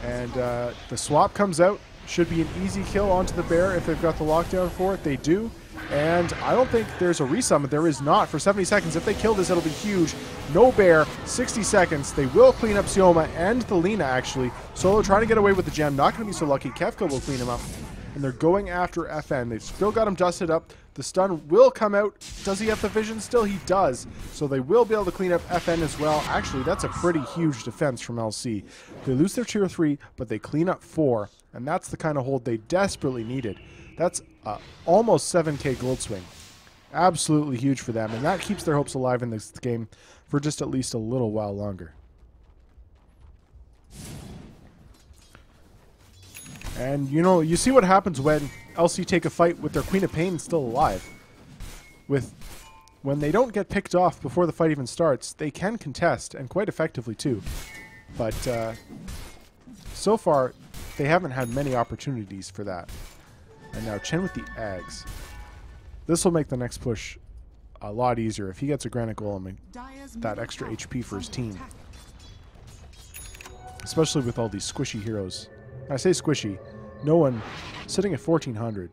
S2: And the swap comes out. Should be an easy kill onto the bear if they've got the lockdown for it. They do. And I don't think there's a resummon. There is not for 70 seconds. If they kill this, it'll be huge. No bear, 60 seconds. They will clean up Sioma and the Lina, actually. Solo trying to get away with the gem. Not going to be so lucky. Kefka will clean him up. And they're going after FN. They've still got him dusted up. The stun will come out. Does he have the vision still? He does. So they will be able to clean up FN as well. Actually, that's a pretty huge defense from LC. They lose their tier 3, but they clean up 4. And that's the kind of hold they desperately needed. That's almost 7k gold swing. Absolutely huge for them. And that keeps their hopes alive in this game for just at least a little while longer. And, you know, you see what happens when LC take a fight with their Queen of Pain still alive. When they don't get picked off before the fight even starts, they can contest, and quite effectively too. But so far, they haven't had many opportunities for that. And now Chen with the Ags. This will make the next push a lot easier if he gets a Granite Golem and that extra HP for his team. Especially with all these squishy heroes. I say squishy. No one sitting at 1400.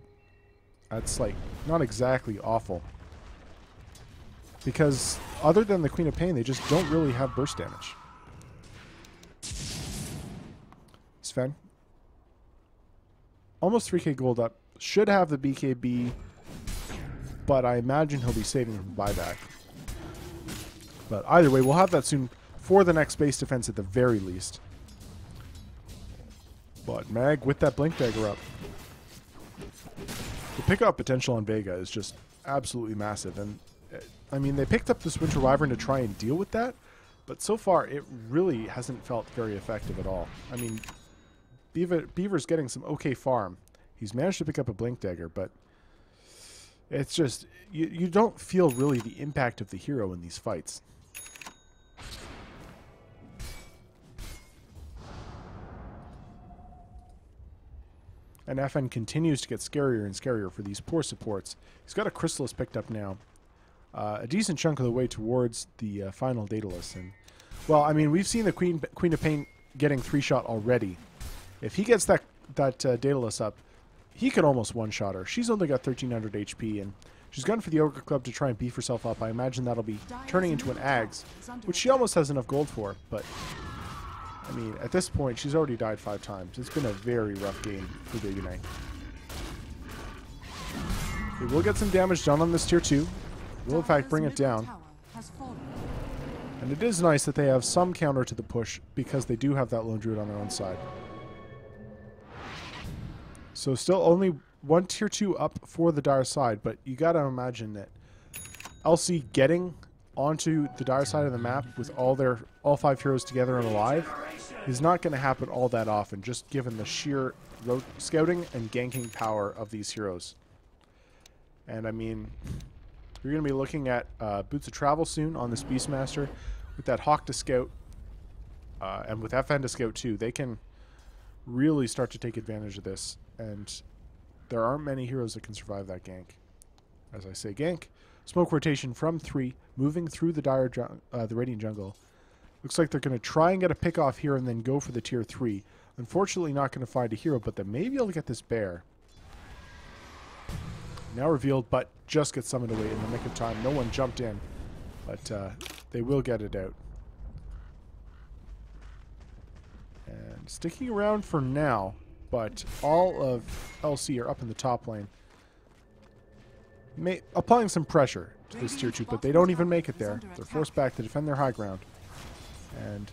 S2: That's like not exactly awful. Because other than the Queen of Pain, they just don't really have burst damage. Sven. Almost 3k gold up. Should have the BKB, but I imagine he'll be saving from buyback. But either way, we'll have that soon for the next base defense at the very least. But Mag with that Blink Dagger up. The pickup potential on Vega is just absolutely massive. And I mean, they picked up this Winter Wyvern to try and deal with that, but so far it really hasn't felt very effective at all. I mean, Beaver's getting some okay farm. He's managed to pick up a Blink Dagger, but it's just, you don't feel really the impact of the hero in these fights. And FN continues to get scarier and scarier for these poor supports. He's got a Chrysalis picked up now. A decent chunk of the way towards the final Daedalus. And, well, I mean, we've seen the Queen of Pain getting 3-shot already. If he gets that Daedalus up, he could almost one-shot her. She's only got 1300 HP, and she's gone for the Ogre Club to try and beef herself up. I imagine that'll be turning into an Ags, which she almost has enough gold for, but I mean, at this point, she's already died 5 times. It's been a very rough game for Vega Knight. They will get some damage done on this tier 2. Will, in fact, bring it down. And it is nice that they have some counter to the push because they do have that Lone Druid on their own side. So still only one tier 2 up for the Dire side, but you gotta imagine that LC getting onto the Dire side of the map with all 5 heroes together and alive is not going to happen all that often, just given the sheer scouting and ganking power of these heroes. And I mean, we're going to be looking at Boots of Travel soon on this Beastmaster with that Hawk to scout and with FN to scout too. They can really start to take advantage of this, and there aren't many heroes that can survive that gank. As I say, gank. Smoke rotation from 3, moving through the Radiant jungle. Looks like they're going to try and get a pick off here and then go for the tier 3. Unfortunately, not going to find a hero, but they may be able to get this bear. Now revealed, but just gets summoned away in the nick of time. No one jumped in, but they will get it out. And sticking around for now, but all of LC are up in the top lane. Applying some pressure to this tier 2, but they don't even make it there. They're forced back to defend their high ground. And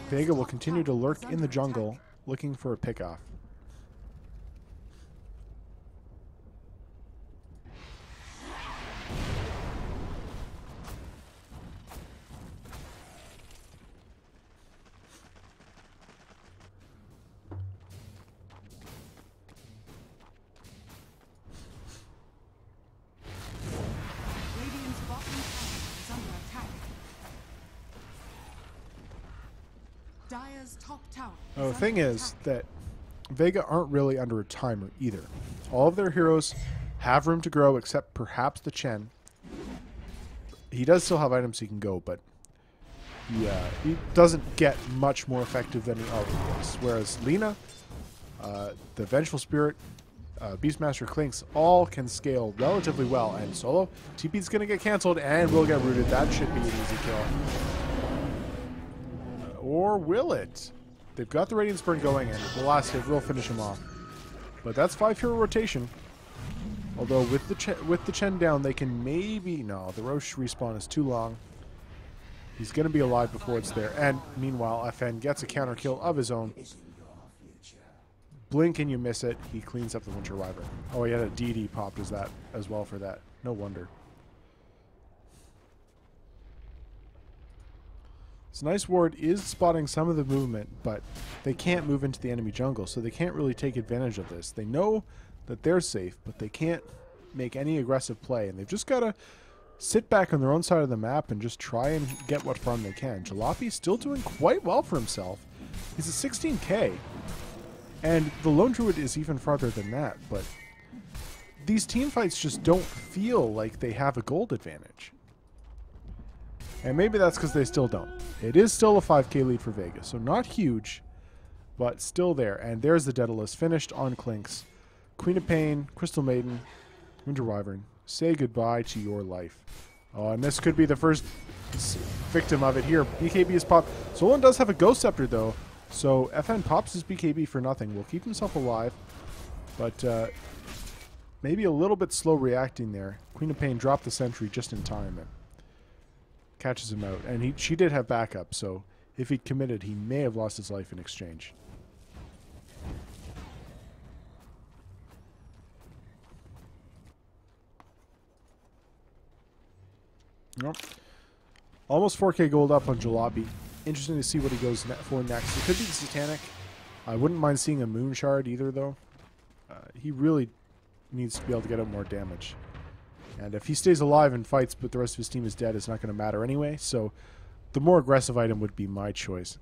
S2: Vega will continue to lurk in the jungle, looking for a pickoff.
S1: Dire's top tower.
S2: The thing is that Vega aren't really under a timer either. All of their heroes have room to grow except perhaps the Chen. He does still have items he can go, but he doesn't get much more effective than he already is. Whereas Lina, the Vengeful Spirit, Beastmaster Clinks all can scale relatively well. And Solo, TP's going to get cancelled and will get rooted. That should be an easy kill. Or will it? They've got the Radiance Burn going, and the last hit will finish him off. But that's 5 hero rotation. Although with the Chen down, they can maybe... No, the Roche respawn is too long. He's going to be alive before it's there. And meanwhile, FN gets a counter kill of his own. Blink and you miss it. He cleans up the Winter Wyvern. Oh, he had a DD popped as well for that. No wonder. This Nice Ward is spotting some of the movement, but they can't move into the enemy jungle, so they can't really take advantage of this. They know that they're safe, but they can't make any aggressive play, and they've just got to sit back on their own side of the map and just try and get what farm they can. Jalape's still doing quite well for himself. He's at 16k, and the Lone Druid is even farther than that, but these team fights just don't feel like they have a gold advantage. And maybe that's because they still don't. It is still a 5k lead for Vega, so not huge, but still there. And there's the Daedalus finished on Clinks. Queen of Pain, Crystal Maiden, Winter Wyvern. Say goodbye to your life. Oh, and this could be the first victim of it here. BKB is popped. Solon does have a Ghost Scepter, though, so FN pops his BKB for nothing. Will keep himself alive, but maybe a little bit slow reacting there. Queen of Pain dropped the sentry just in time and catches him out. And she did have backup, so if he'd committed, he may have lost his life in exchange. Nope. Almost 4k gold up on Jalopy. Interesting to see what he goes for next. It could be the Satanic. I wouldn't mind seeing a Moon Shard either, though. He really needs to be able to get out more damage. And if he stays alive and fights, but the rest of his team is dead, it's not going to matter anyway. So the more aggressive item would be my choice.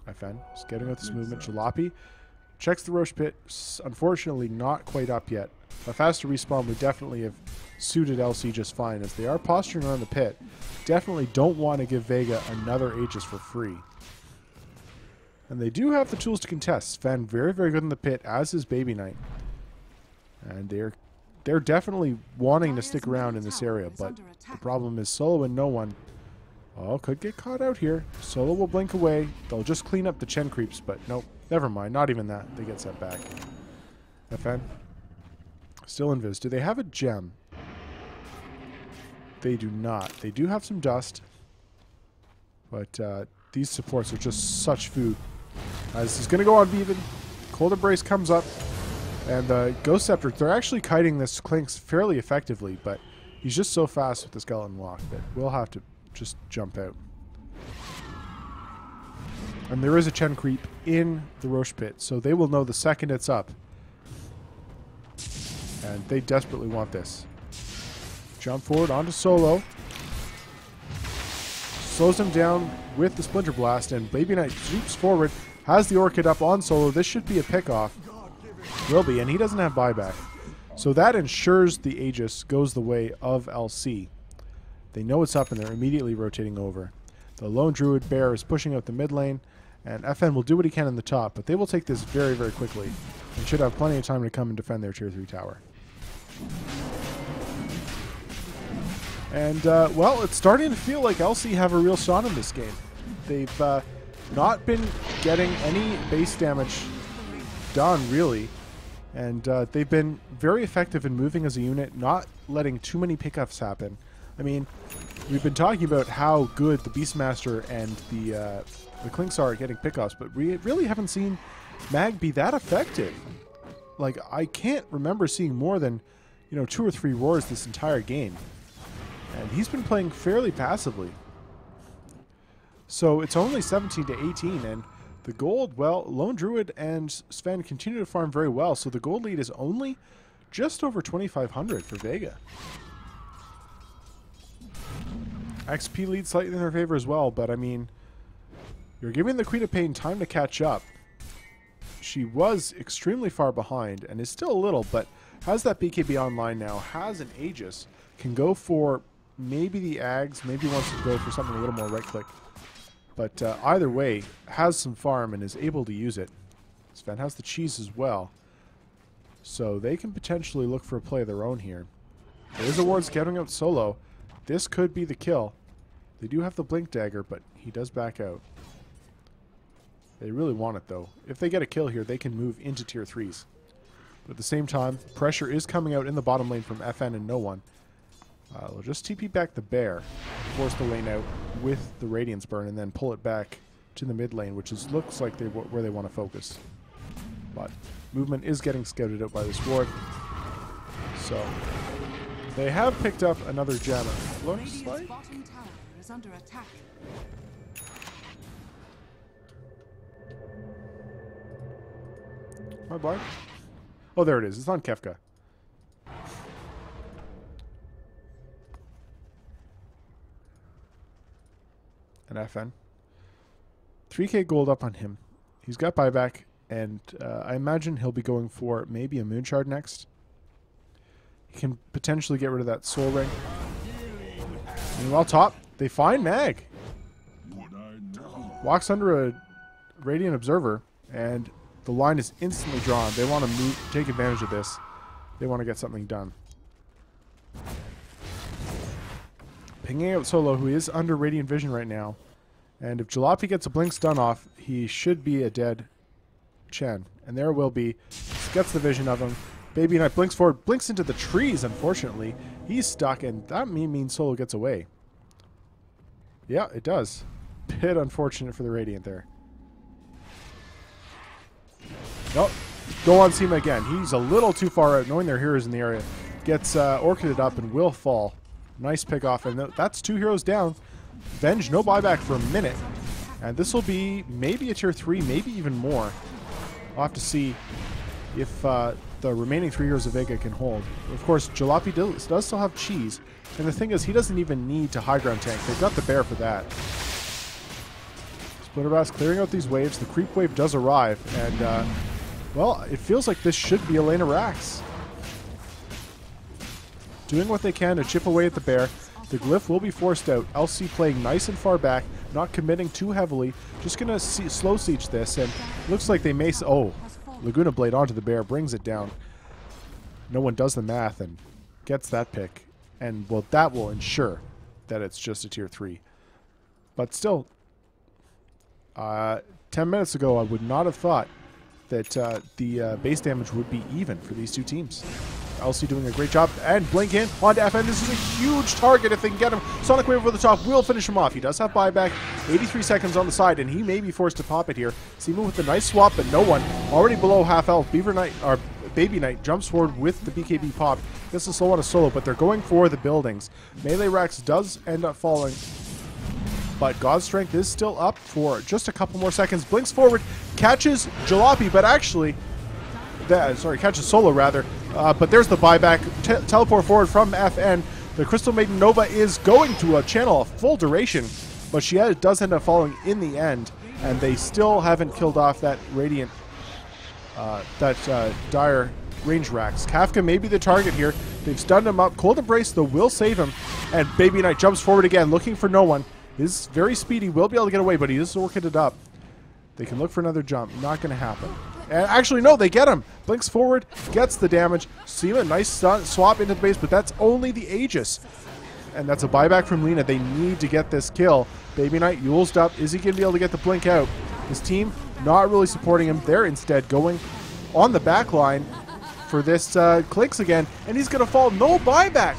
S2: FN is getting with this movement. Jalopy checks the Roche Pit. Unfortunately, not quite up yet. A faster respawn would definitely have suited LC just fine, as they are posturing around the pit. Definitely don't want to give Vega another Aegis for free. And they do have the tools to contest. Sven very, very good in the pit, as is Baby Knight. And they're definitely wanting to stick around in this area, but the problem is Solo and no one. Oh, could get caught out here. Solo will blink away. They'll just clean up the Chen creeps, but nope, never mind. Not even that. They get set back. FN. Still invis. Do they have a gem? They do not. They do have some dust, but these supports are just such food. As he's going to go on Viven. Cold Embrace comes up. And the Ghost Scepter, they're actually kiting this Clinks fairly effectively, but he's just so fast with the Skeleton Walk that we'll have to just jump out. And there is a Chen creep in the Roche Pit, so they will know the second it's up. And they desperately want this. Jump forward onto Solo. Slows him down with the Splinter Blast, and Baby Knight zoops forward, has the Orchid up on Solo. This should be a pick-off. Will be, and he doesn't have buyback. So that ensures the Aegis goes the way of LC. They know it's up and they're immediately rotating over. The Lone Druid Bear is pushing out the mid lane, and FN will do what he can in the top, but they will take this very, very quickly and should have plenty of time to come and defend their tier 3 tower. And, well, it's starting to feel like LC have a real shot in this game. They've not been getting any base damage done, really. And they've been very effective in moving as a unit, not letting too many pickups happen. I mean, we've been talking about how good the Beastmaster and the Clinks are at getting pickups, but we really haven't seen Mag be that effective. Like, I can't remember seeing more than, 2 or 3 roars this entire game. And he's been playing fairly passively. So it's only 17 to 18, and the gold, well, Lone Druid and Sven continue to farm very well, so the gold lead is only just over 2,500 for Vega. XP lead slightly in their favor as well, but I mean, You're giving the Queen of Pain time to catch up. She was extremely far behind and is still a little, but has that BKB online now, has an Aegis, can go for maybe the Ags, maybe wants to go for something a little more right-click. But either way, has some farm and is able to use it. Sven has the cheese as well. So they can potentially look for a play of their own here. There is a ward scouting out solo. This could be the kill. They do have the Blink Dagger, but he does back out. They really want it, though. If they get a kill here, they can move into tier 3s. But at the same time, pressure is coming out in the bottom lane from FN and no one. We'll just TP back the bear, force the lane out with the Radiance Burn, and then pull it back to the mid lane, which looks like where they want to focus. But movement is getting scouted out by this ward. So they have picked up another gem. Looks like.
S1: Bottom tower is under attack.
S2: My bar? Oh, there it is. It's on Kefka. And FN. 3k gold up on him. He's got buyback, and I imagine he'll be going for maybe a Moon Shard next. He can potentially get rid of that Soul Ring. Meanwhile, top, they find Mag. Walks under a Radiant Observer, and the line is instantly drawn. They want to take advantage of this. They want to get something done. Pinging out Solo, who is under Radiant Vision right now. And if Jalopy gets a Blink stun off, he should be a dead Chen. And there will be. Gets the vision of him. Baby Knight blinks forward, blinks into the trees, unfortunately. He's stuck, and that means Solo gets away. Yeah, it does. Bit unfortunate for the Radiant there. Nope. Go on Seema again. He's a little too far out, knowing their heroes in the area. Gets orchided up and will fall. Nice pick off, and that's 2 heroes down. Venge, no buyback for a minute. And this will be maybe a tier 3, maybe even more. I'll have to see if the remaining 3 heroes of Vega can hold. Of course, Jalopy does still have cheese. And the thing is, he doesn't even need to high ground tank. They've got the bear for that. Splitterbass clearing out these waves. The creep wave does arrive, and well, it feels like this should be a lane of Rax. Doing what they can to chip away at the bear. The glyph will be forced out. LC playing nice and far back, not committing too heavily. Just going to slow siege this, and looks like they may... Oh, Laguna Blade onto the bear, brings it down. No one does the math and gets that pick. And, well, that will ensure that it's just a tier 3. But still, 10 minutes ago, I would not have thought that the base damage would be even for these two teams. LC doing a great job, and blink in onto FN. This is a huge target if they can get him. Sonic Wave over the top will finish him off. He does have buyback, 83 seconds on the side, and he may be forced to pop it here. Seema with the nice swap, but no one. Already below half health. Beaver Knight, or Baby Knight, jumps forward with the BKB pop. This is slow on a solo, but they're going for the buildings. Melee Rex does end up falling, but God's Strength is still up for just a couple more seconds. Blinks forward, catches Jalopy, but actually, catches Solo rather. But there's the buyback. Teleport forward from FN. The Crystal Maiden Nova is going to channel a full duration, but she does end up falling in the end, and they still haven't killed off that Radiant, Dire range Rax. Kafka may be the target here. They've stunned him up. Cold Embrace, though, will save him, and Baby Knight jumps forward again, looking for no one. Is very speedy, will be able to get away, but he is working it up. They can look for another jump. Not going to happen. And actually, no, they get him. Blinks forward, gets the damage. Seema, nice swap into the base, but that's only the Aegis. And that's a buyback from Lina. They need to get this kill. Baby Knight, Yule's up. Is he going to be able to get the blink out? His team not really supporting him. They're instead going on the back line for this clicks again, and he's going to fall. No buyback.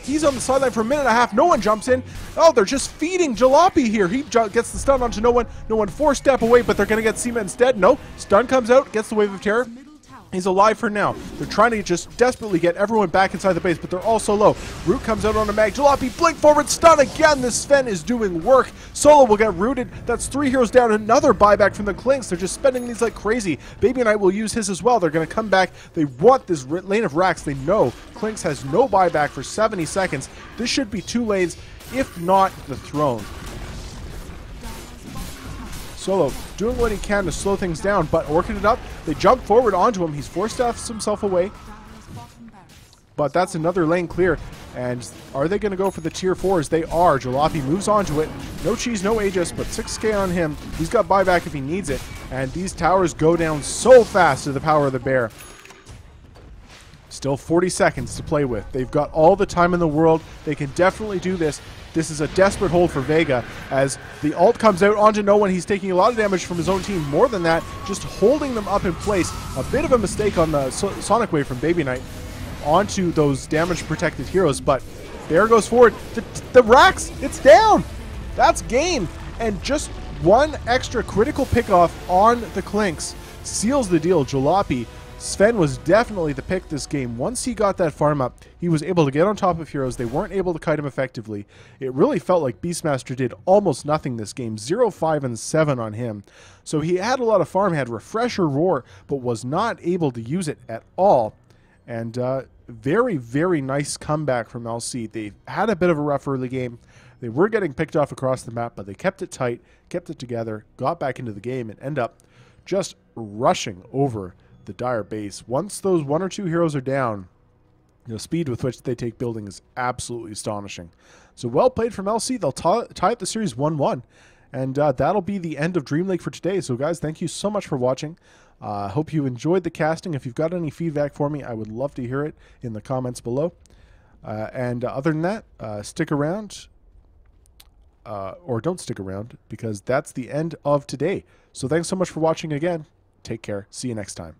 S2: He's on the sideline for a minute and a half. No one jumps in. Oh, they're just feeding Jalopy here. He gets the stun onto no one. No one 4-step away, but they're going to get Seema instead. No, stun comes out, gets the Wave of Terror. He's alive for now. They're trying to just desperately get everyone back inside the base, but they're all so low. Root comes out on a mag. Jalopy, blink forward, stun again. This Sven is doing work. Solo will get rooted. That's 3 heroes down. Another buyback from the Clinks. They're just spending these like crazy. Baby Knight will use his as well. They're going to come back. They want this lane of Rax. They know Clinks has no buyback for 70 seconds. This should be 2 lanes, if not the throne. Solo doing what he can to slow things down, but working it up. They jump forward onto him. He's forced to have himself away. But that's another lane clear. And are they going to go for the tier 4s? They are. Jalopy moves onto it. No cheese, no Aegis, but 6k on him. He's got buyback if he needs it. And these towers go down so fast to the power of the bear. Still 40 seconds to play with. They've got all the time in the world. They can definitely do this. This is a desperate hold for Vega as the ult comes out onto no one. He's taking a lot of damage from his own team. More than that, just holding them up in place. A bit of a mistake on the Sonic Wave from Baby Knight onto those damage protected heroes, but Bear goes forward. The Rax, it's down. That's game. And just one extra critical pickoff on the Clinks seals the deal. Jalopy, Sven was definitely the pick this game. Once he got that farm up, he was able to get on top of heroes. They weren't able to kite him effectively. It really felt like Beastmaster did almost nothing this game. 0, 5, and 7 on him. So he had a lot of farm, had Refresher Roar, but was not able to use it at all. And very, very nice comeback from LC. They had a bit of a rough early game. They were getting picked off across the map, but they kept it tight, kept it together, got back into the game, and end up just rushing over the Dire base. Once those 1 or 2 heroes are down, the speed with which they take building is absolutely astonishing. So well played from LC. They'll tie up the series 1-1. And that'll be the end of Dream League for today. So guys, thank you so much for watching. I hope you enjoyed the casting. If you've got any feedback for me, I would love to hear it in the comments below. And other than that, stick around. Or don't stick around, because that's the end of today. So thanks so much for watching again. Take care. See you next time.